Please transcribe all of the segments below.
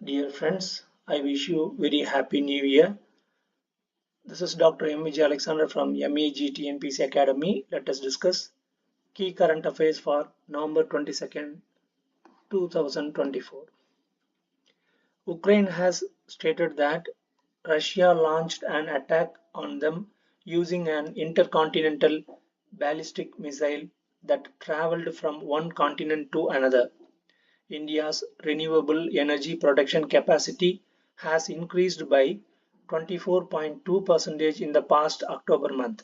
Dear friends, I wish you very happy new year. This is Dr. M. Alexander from MEG TNPSC Academy. Let us discuss key current affairs for November 22nd, 2024. Ukraine has stated that Russia launched an attack on them using an intercontinental ballistic missile that traveled from one continent to another. India's renewable energy production capacity has increased by 24.2% in the past October month.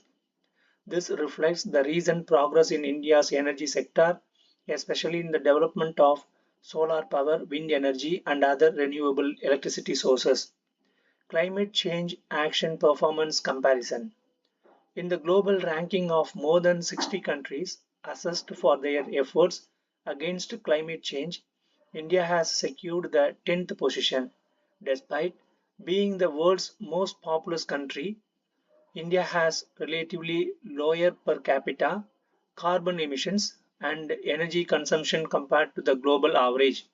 This reflects the recent progress in India's energy sector, especially in the development of solar power, wind energy, and other renewable electricity sources. Climate change action performance comparison. In the global ranking of more than 60 countries assessed for their efforts against climate change, India has secured the 10th position. Despite being the world's most populous country, India has relatively lower per capita carbon emissions and energy consumption compared to the global average.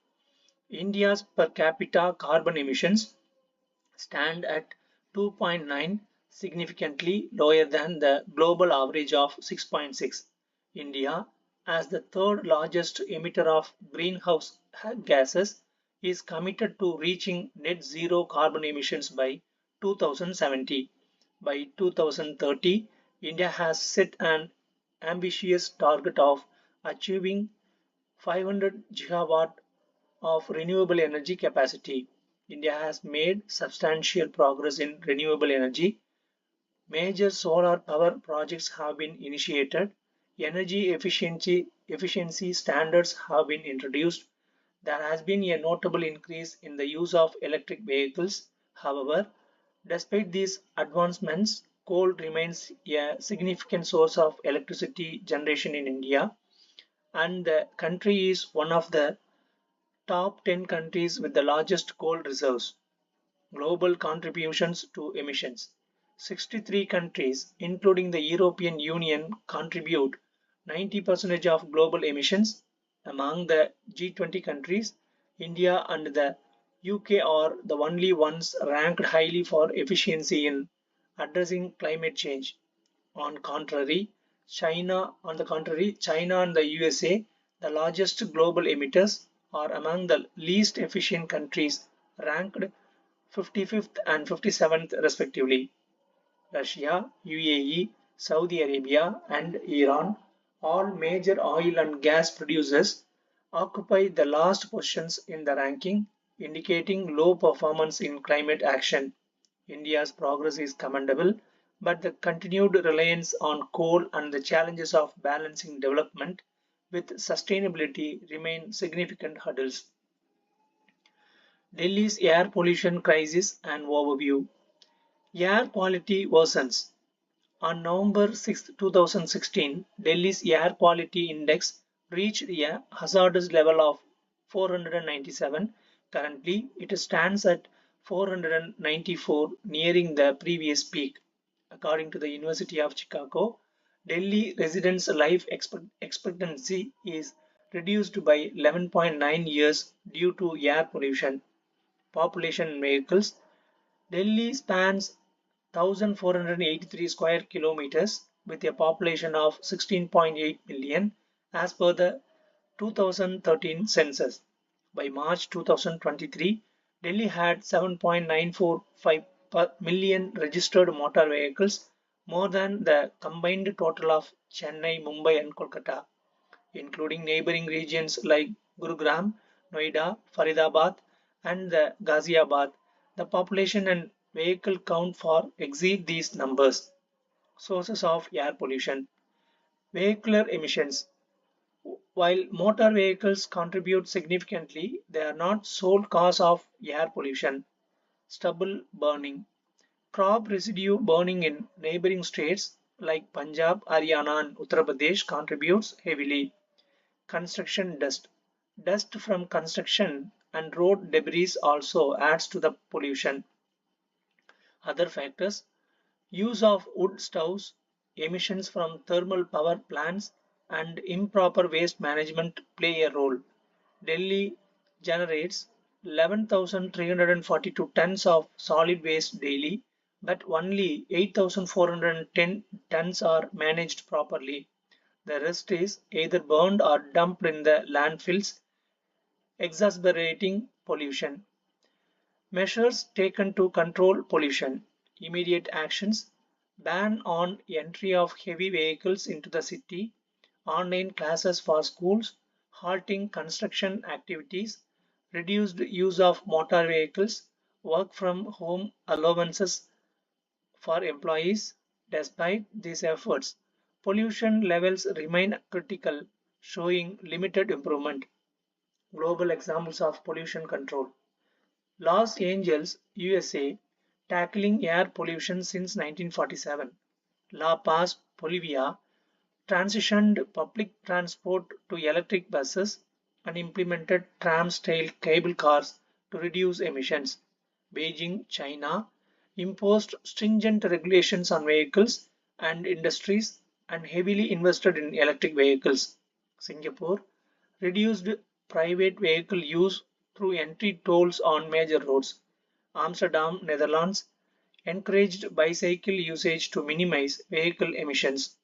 India's per capita carbon emissions stand at 2.9, significantly lower than the global average of 6.6. India, as the third largest emitter of greenhouse gases, is committed to reaching net zero carbon emissions by 2070. By 2030, India has set an ambitious target of achieving 500 gigawatt of renewable energy capacity. India has made substantial progress in renewable energy. Major solar power projects have been initiated. Energy efficiency standards have been introduced. There has been a notable increase in the use of electric vehicles. However, despite these advancements, coal remains a significant source of electricity generation in India, and the country is one of the top 10 countries with the largest coal reserves. Global contributions to emissions. 63 countries, including the European Union, contribute 90% of global emissions. Among the G20 countries, India and the UK are the only ones ranked highly for efficiency in addressing climate change. On the contrary, China and the USA, the largest global emitters, are among the least efficient countries, ranked 55th and 57th respectively. Russia, UAE, Saudi Arabia, and Iran, all major oil and gas producers, occupy the last positions in the ranking, indicating low performance in climate action. India's progress is commendable, but the continued reliance on coal and the challenges of balancing development with sustainability remain significant hurdles. Delhi's air pollution crisis and overview. Air quality worsens. On November 6, 2016, Delhi's air quality index reached a hazardous level of 497. Currently, it stands at 494, nearing the previous peak. According to the University of Chicago, Delhi residents' life expectancy is reduced by 11.9 years due to air pollution. Population and vehicles. Delhi spans 1,483 square kilometers with a population of 16.8 million as per the 2013 census. By March 2023, Delhi had 7.945 million registered motor vehicles, more than the combined total of Chennai, Mumbai, and Kolkata, including neighboring regions like Gurugram, Noida, Faridabad, and the Ghaziabad. The population and vehicle count for exceed these numbers. Sources of air pollution. Vehicular emissions. While motor vehicles contribute significantly, they are not sole cause of air pollution. Stubble burning. Crop residue burning in neighboring states like Punjab, Haryana, and Uttar Pradesh contributes heavily. Construction dust. Dust from construction and road debris also adds to the pollution. Other factors: use of wood stoves, emissions from thermal power plants, and improper waste management play a role. Delhi generates 11,342 tons of solid waste daily, but only 8,410 tons are managed properly. The rest is either burned or dumped in the landfills, exacerbating pollution. Measures taken to control pollution. Immediate actions: ban on entry of heavy vehicles into the city, online classes for schools, halting construction activities, reduced use of motor vehicles, work from home allowances for employees. Despite these efforts, pollution levels remain critical, showing limited improvement. Global examples of pollution control: Los Angeles, USA, tackling air pollution since 1947. La Paz, Bolivia, transitioned public transport to electric buses and implemented tram-style cable cars to reduce emissions. Beijing, China, imposed stringent regulations on vehicles and industries and heavily invested in electric vehicles. Singapore reduced private vehicle use through entry tolls on major roads. Amsterdam, Netherlands, encouraged bicycle usage to minimize vehicle emissions.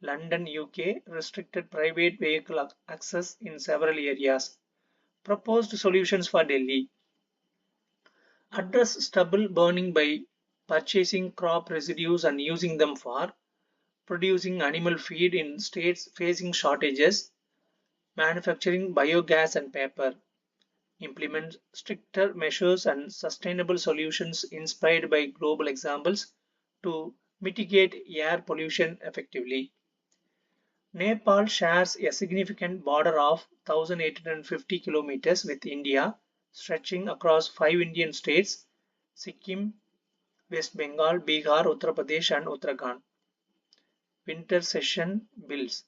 London, UK, restricted private vehicle access in several areas. Proposed solutions for Delhi: address stubble burning by purchasing crop residues and using them for producing animal feed in states facing shortages, manufacturing biogas and paper. Implement stricter measures and sustainable solutions inspired by global examples to mitigate air pollution effectively. Nepal shares a significant border of 1,850 kilometers with India, stretching across five Indian states: Sikkim, West Bengal, Bihar, Uttar Pradesh, and Uttarakhand. Winter session bills.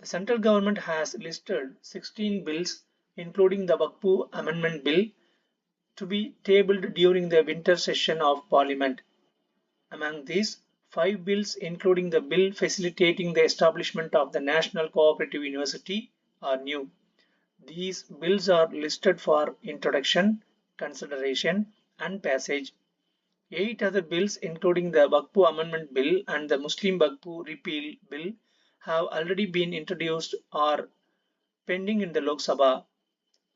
The central government has listed 16 bills, including the Waqf Amendment Bill, to be tabled during the winter session of Parliament. Among these, five bills, including the bill facilitating the establishment of the National Cooperative University, are new. These bills are listed for introduction, consideration, and passage. Eight other bills, including the Waqf Amendment Bill and the Muslim Waqf Repeal Bill, have already been introduced or pending in the Lok Sabha.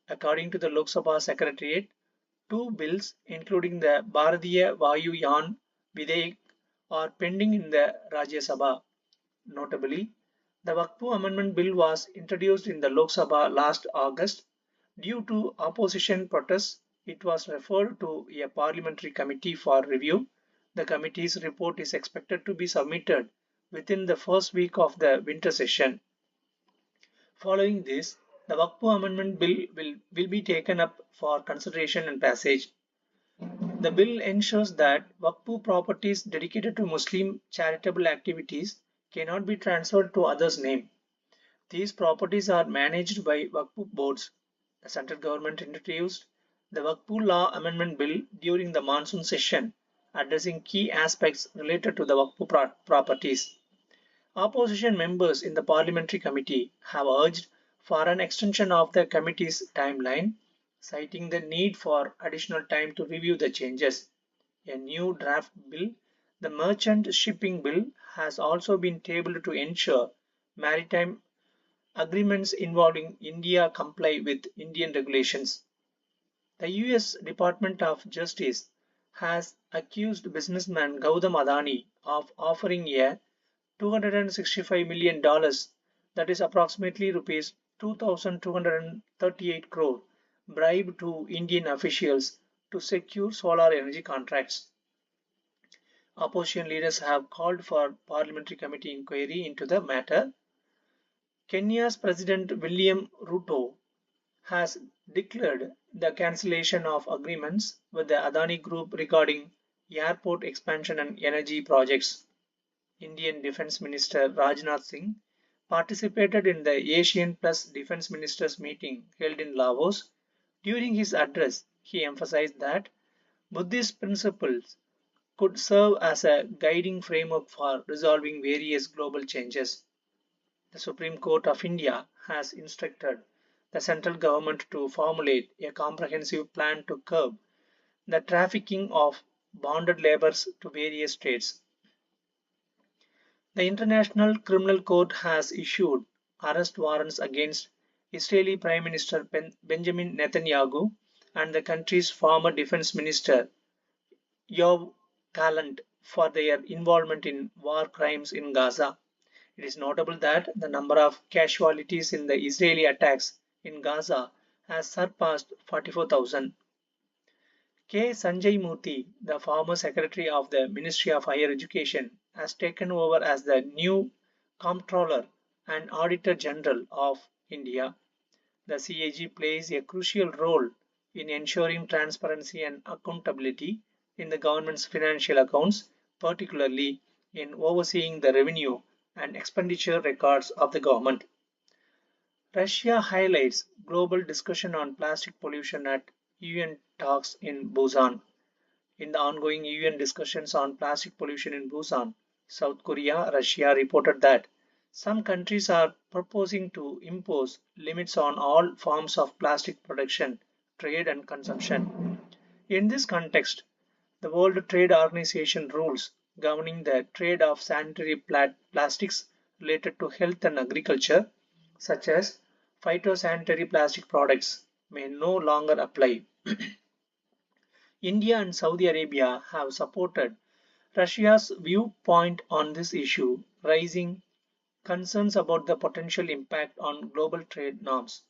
According to the Lok Sabha Secretariat, two bills, including the Bharatiya Vayu Yan Vidayak, are pending in the Rajya Sabha. Notably, the Waqf Amendment Bill was introduced in the Lok Sabha last August. Due to opposition protests, it was referred to a parliamentary committee for review. The committee's report is expected to be submitted within the first week of the winter session. Following this, the Waqf Amendment Bill will be taken up for consideration and passage. The bill ensures that Waqf properties dedicated to Muslim charitable activities cannot be transferred to others' name. These properties are managed by Waqf boards. The central government introduced the Waqf Law Amendment Bill during the monsoon session, addressing key aspects related to the Waqf properties. Opposition members in the parliamentary committee have urged for an extension of the committee's timeline, citing the need for additional time to review the changes. A new draft bill, the Merchant Shipping Bill, has also been tabled to ensure maritime agreements involving India comply with Indian regulations. The US Department of Justice has accused businessman Gautam Adani of offering a $265 million, that is approximately rupees 2,238 crore, bribe to Indian officials to secure solar energy contracts. Opposition leaders have called for parliamentary committee inquiry into the matter. Kenya's President William Ruto has declared the cancellation of agreements with the Adani Group regarding airport expansion and energy projects. Indian Defence Minister Rajnath Singh participated in the Asian Plus Defence Ministers meeting held in Laos. During his address, he emphasized that Buddhist principles could serve as a guiding framework for resolving various global changes. The Supreme Court of India has instructed the central government to formulate a comprehensive plan to curb the trafficking of bonded laborers to various states. The International Criminal Court has issued arrest warrants against Israeli Prime Minister Benjamin Netanyahu and the country's former defense minister Yoav Gallant for their involvement in war crimes in Gaza. It is notable that the number of casualties in the Israeli attacks in Gaza has surpassed 44,000. K. Sanjay Murthy, the former Secretary of the Ministry of Higher Education, has taken over as the new Comptroller and Auditor General of India. The CAG plays a crucial role in ensuring transparency and accountability in the government's financial accounts, particularly in overseeing the revenue and expenditure records of the government. Russia highlights global discussion on plastic pollution at UN talks in Busan. In the ongoing UN discussions on plastic pollution in Busan, South Korea, Russia reported that some countries are proposing to impose limits on all forms of plastic production, trade, and consumption. In this context, the World Trade Organization rules governing the trade of sanitary plastics related to health and agriculture, such as phytosanitary plastic products, may no longer apply. India and Saudi Arabia have supported Russia's viewpoint on this issue, raising concerns about the potential impact on global trade norms.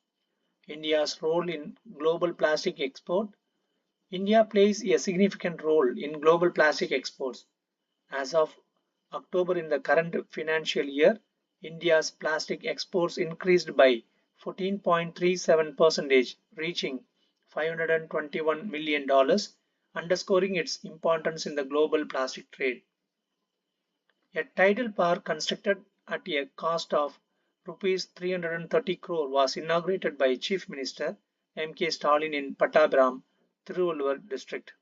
India's role in global plastic export. India plays a significant role in global plastic exports. As of October in the current financial year, India's plastic exports increased by 14.37%, reaching $521 million, underscoring its importance in the global plastic trade. A tidal park constructed at a cost of Rs 330 crore was inaugurated by Chief Minister M.K. Stalin in Pattabhiram, Tiruvallur district.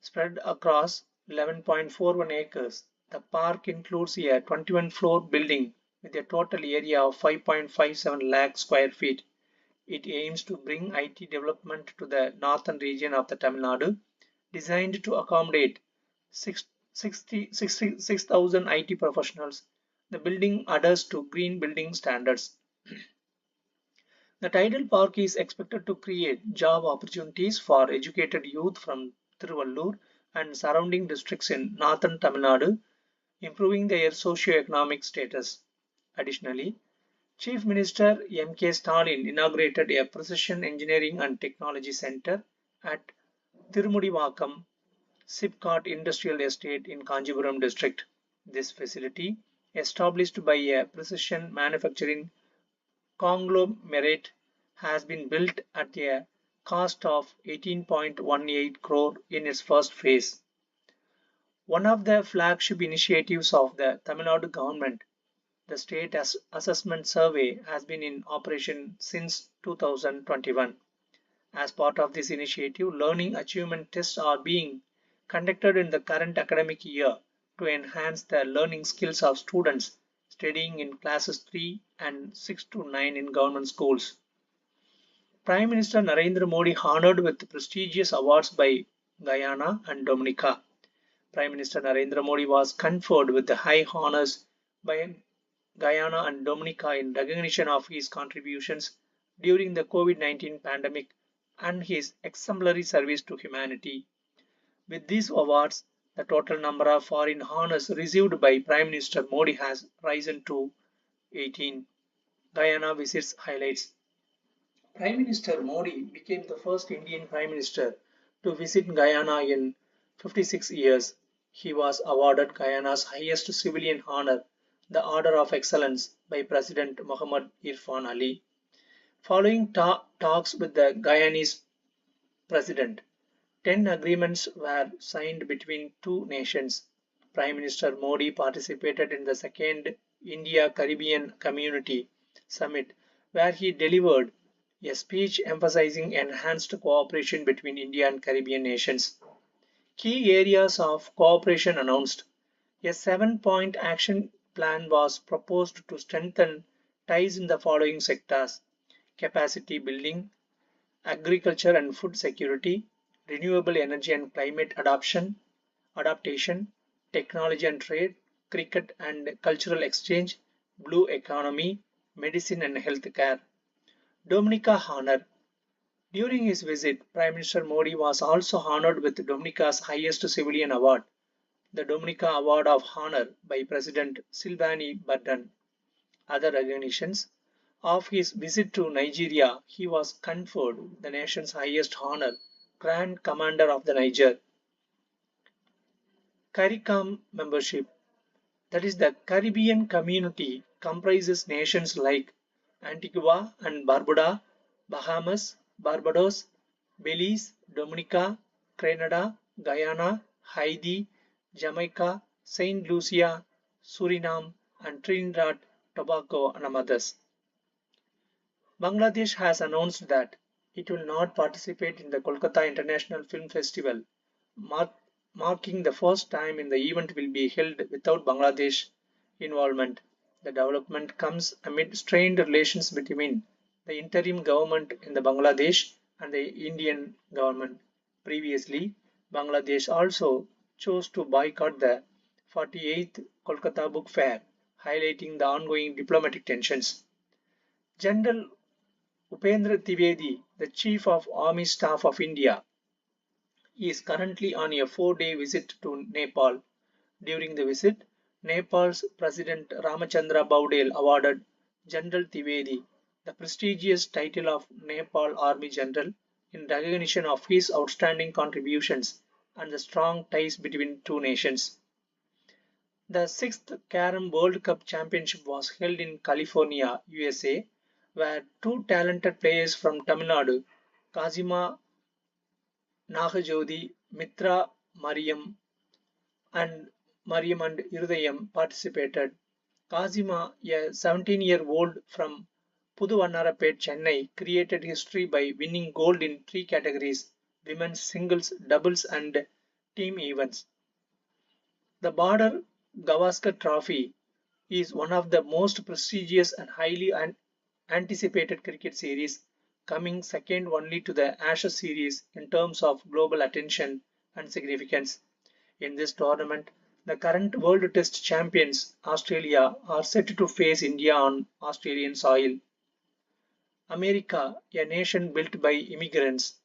Spread across 11.41 acres, the park includes a 21-floor building with a total area of 5.57 lakh square feet. It aims to bring IT development to the northern region of the Tamil Nadu, designed to accommodate 6,000 IT professionals. The building adheres to green building standards. The tidal park is expected to create job opportunities for educated youth from Tiruvallur and surrounding districts in northern Tamil Nadu, improving their socio-economic status. Additionally, Chief Minister M.K. Stalin inaugurated a Precision Engineering and Technology Center at Tirumudivakkam Sipcot Industrial Estate in Kanjipuram district. This facility, established by a precision manufacturing conglomerate, has been built at a cost of 18.18 crore in its first phase. One of the flagship initiatives of the Tamil Nadu government, the State Assessment Survey, has been in operation since 2021. As part of this initiative, learning achievement tests are being conducted in the current academic year to enhance the learning skills of students studying in classes 3 and 6 to 9 in government schools. Prime Minister Narendra Modi honored with prestigious awards by Guyana and Dominica. Prime Minister Narendra Modi was conferred with the high honors by Guyana and Dominica in recognition of his contributions during the COVID-19 pandemic and his exemplary service to humanity. With these awards, the total number of foreign honors received by Prime Minister Modi has risen to 18. Guyana visits highlights. Prime Minister Modi became the first Indian Prime Minister to visit Guyana in 56 years. He was awarded Guyana's highest civilian honor, the Order of Excellence, by President Mohamed Irfan Ali. Following talks with the Guyanese President, 10 agreements were signed between two nations. Prime Minister Modi participated in the second India-Caribbean Community Summit, where he delivered a speech emphasizing enhanced cooperation between India and Caribbean nations. Key areas of cooperation announced. A 7-point action plan was proposed to strengthen ties in the following sectors: capacity building, agriculture and food security, renewable energy and climate adaptation, technology and trade, cricket and cultural exchange, blue economy, medicine and healthcare. Dominica honor. During his visit, Prime Minister Modi was also honored with Dominica's highest civilian award, the Dominica Award of Honor by President Silvani Bardon. Other recognitions of his visit to Nigeria, he was conferred the nation's highest honor, Grand Commander of the Niger. CARICOM membership, that is the Caribbean community, comprises nations like Antigua and Barbuda, Bahamas, Barbados, Belize, Dominica, Grenada, Guyana, Haiti, Jamaica, Saint Lucia, Suriname, and Trinidad, Tobago, and others. Bangladesh has announced that it will not participate in the Kolkata International Film Festival, mark, marking the first time in the event will be held without Bangladesh involvement. The development comes amid strained relations between the interim government in the Bangladesh and the Indian government. Previously, Bangladesh also chose to boycott the 48th Kolkata Book Fair, highlighting the ongoing diplomatic tensions. General Upendra Trivedi, the Chief of Army Staff of India, is currently on a 4-day visit to Nepal. During the visit, Nepal's President Ramachandra Baudel awarded General Trivedi the prestigious title of Nepal Army General in recognition of his outstanding contributions and the strong ties between two nations. The sixth Carom World Cup Championship was held in California, USA, where two talented players from Tamil Nadu, Kazima Nagajodi, Mitra Mariam and Irudayam participated. Kazima, a 17-year-old from Puduvannarapet, Chennai, created history by winning gold in three categories: women's singles, doubles, and team events. The Border Gavaskar Trophy is one of the most prestigious and highly anticipated cricket series, coming second only to the Ashes series in terms of global attention and significance. In this tournament, the current World Test champions, Australia, are set to face India on Australian soil. America, a nation built by immigrants.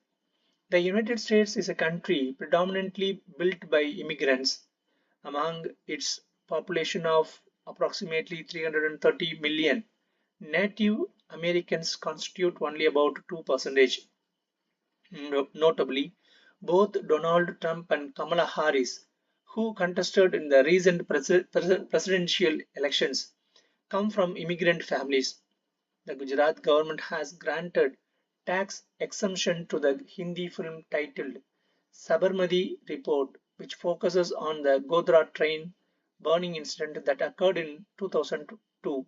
The United States is a country predominantly built by immigrants. Among its population of approximately 330 million, Native Americans constitute only about 2%. Notably, both Donald Trump and Kamala Harris, who contested in the recent presidential elections, come from immigrant families. The Gujarat government has granted tax exemption to the Hindi film titled Sabarmati Report, which focuses on the Godhra train burning incident that occurred in 2002.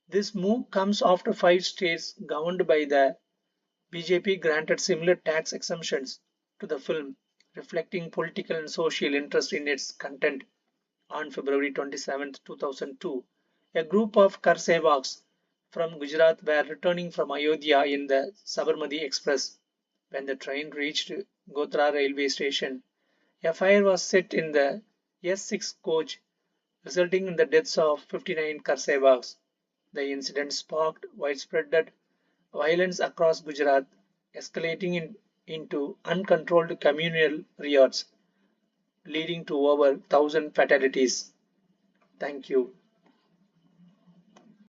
This move comes after 5 states governed by the BJP granted similar tax exemptions to the film, reflecting political and social interest in its content. On February 27, 2002, a group of Karsevaks from Gujarat were returning from Ayodhya in the Sabarmati Express. When the train reached Godhra railway station, a fire was set in the S6 coach, resulting in the deaths of 59 Karsevaks. The incident sparked widespread violence across Gujarat, escalating into uncontrolled communal riots, leading to over 1,000 fatalities. Thank you.